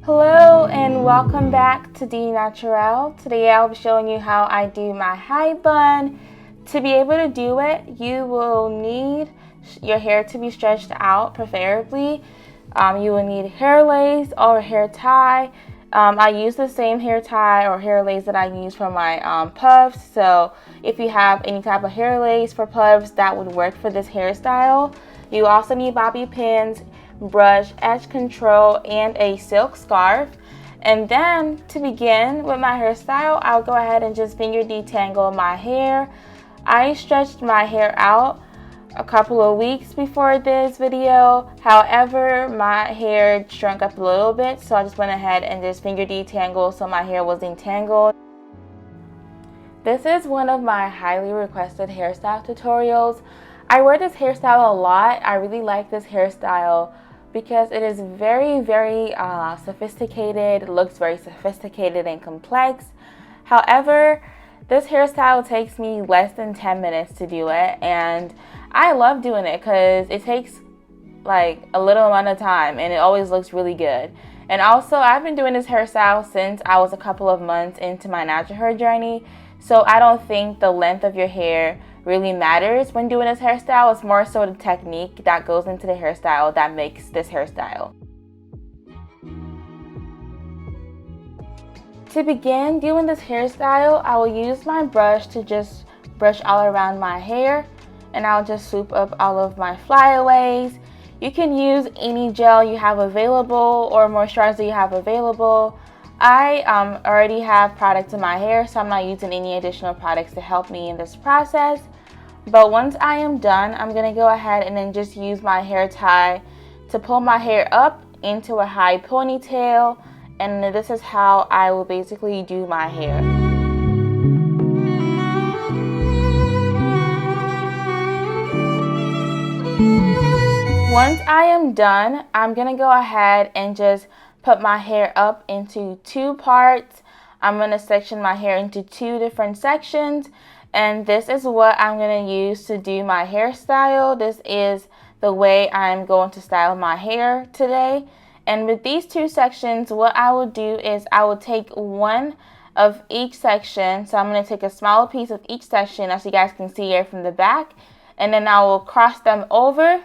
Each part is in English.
Hello and welcome back to D Naturel. Today I'll be showing you how I do my high bun. To be able to do it, you will need your hair to be stretched out, preferably. You will need hair lace or hair tie. I use the same hair tie or hair lace that I use for my puffs. So if you have any type of hair lace for puffs, that would work for this hairstyle. You also need bobby pins, brush, edge control, and a silk scarf. And then to begin with my hairstyle, I'll go ahead and just finger detangle my hair. I stretched my hair out a couple of weeks before this video. However, my hair shrunk up a little bit, so I just went ahead and just finger detangled so my hair was entangled. This is one of my highly requested hairstyle tutorials. I wear this hairstyle a lot. I really like this hairstyle because it is very sophisticated. It looks very sophisticated and complex. However, this hairstyle takes me less than 10 minutes to do it, and I love doing it because it takes like a little amount of time and it always looks really good. And also, I've been doing this hairstyle since I was a couple of months into my natural hair journey, so I don't think the length of your hair really matters when doing this hairstyle. It's more so the technique that goes into the hairstyle that makes this hairstyle. To begin doing this hairstyle, I will use my brush to just brush all around my hair, and I'll just swoop up all of my flyaways. You can use any gel you have available or moisturizer you have available. I already have products in my hair, so I'm not using any additional products to help me in this process. But once I am done, I'm going to go ahead and then just use my hair tie to pull my hair up into a high ponytail. And this is how I will basically do my hair. Once I am done, I'm going to go ahead and just put my hair up into two parts. I'm going to section my hair into two different sections, and this is what I'm going to use to do my hairstyle. This is the way I'm going to style my hair today. And with these two sections, what I will do is I will take one of each section. So I'm going to take a smaller piece of each section, as you guys can see here from the back, and then I will cross them over,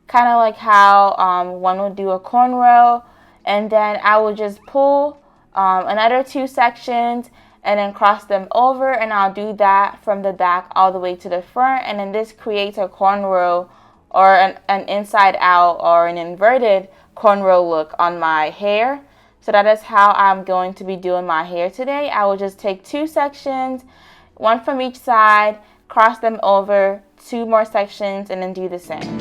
kind of like how one would do a cornrow. And then I will just pull another two sections and then cross them over, and I'll do that from the back all the way to the front. And then this creates a cornrow or an inside out or an inverted cornrow look on my hair. So that is how I'm going to be doing my hair today. I will just take two sections, one from each side, cross them over, two more sections, and then do the same.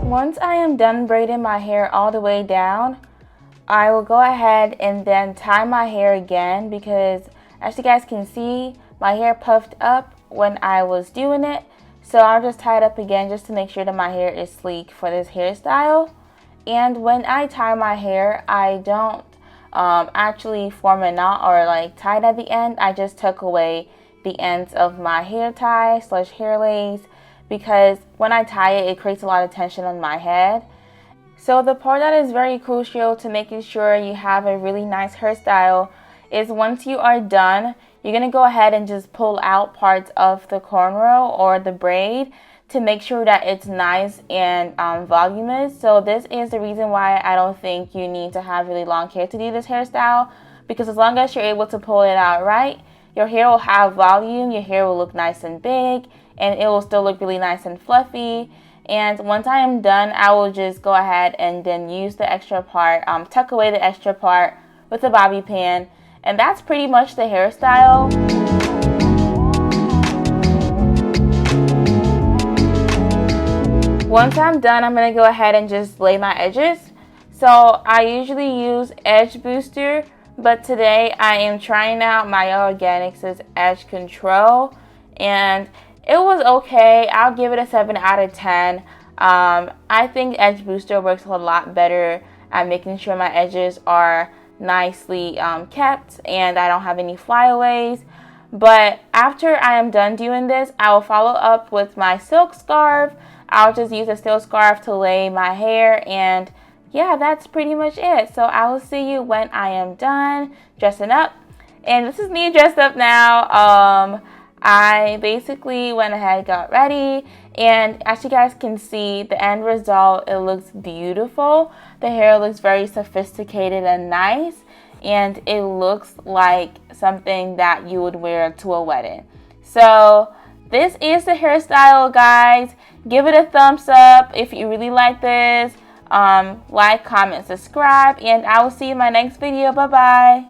Once I am done braiding my hair all the way down, I will go ahead and then tie my hair again, because as you guys can see, my hair puffed up when I was doing it. So I'll just tie it up again just to make sure that my hair is sleek for this hairstyle. And when I tie my hair, I don't actually form a knot or like tie it at the end. I just tuck away the ends of my hair tie / hair lace, because when I tie it, it creates a lot of tension on my head. So the part that is very crucial to making sure you have a really nice hairstyle is once you are done, you're going to go ahead and just pull out parts of the cornrow or the braid to make sure that it's nice and voluminous. So this is the reason why I don't think you need to have really long hair to do this hairstyle, because as long as you're able to pull it out right, your hair will have volume, your hair will look nice and big, and it will still look really nice and fluffy. And once I am done, I will just go ahead and then use the extra part, tuck away the extra part with a bobby pin, and that's pretty much the hairstyle. Once I'm done, I'm going to go ahead and just lay my edges. So I usually use Edge Booster But today I am trying out Maya Organics' Edge Control, and it was okay. I'll give it a 7 out of 10. I think Edge Booster works a lot better at making sure my edges are nicely kept and I don't have any flyaways. But after I am done doing this, I will follow up with my silk scarf. I'll just use a silk scarf to lay my hair, and yeah, that's pretty much it. So I will see you when I am done dressing up. And this is me dressed up now. I basically went ahead, got ready, and as you guys can see, the end result, it looks beautiful. The hair looks very sophisticated and nice, and it looks like something that you would wear to a wedding. So this is the hairstyle, guys. Give it a thumbs up if you really like this. Like, comment, subscribe, and I will see you in my next video. Bye bye.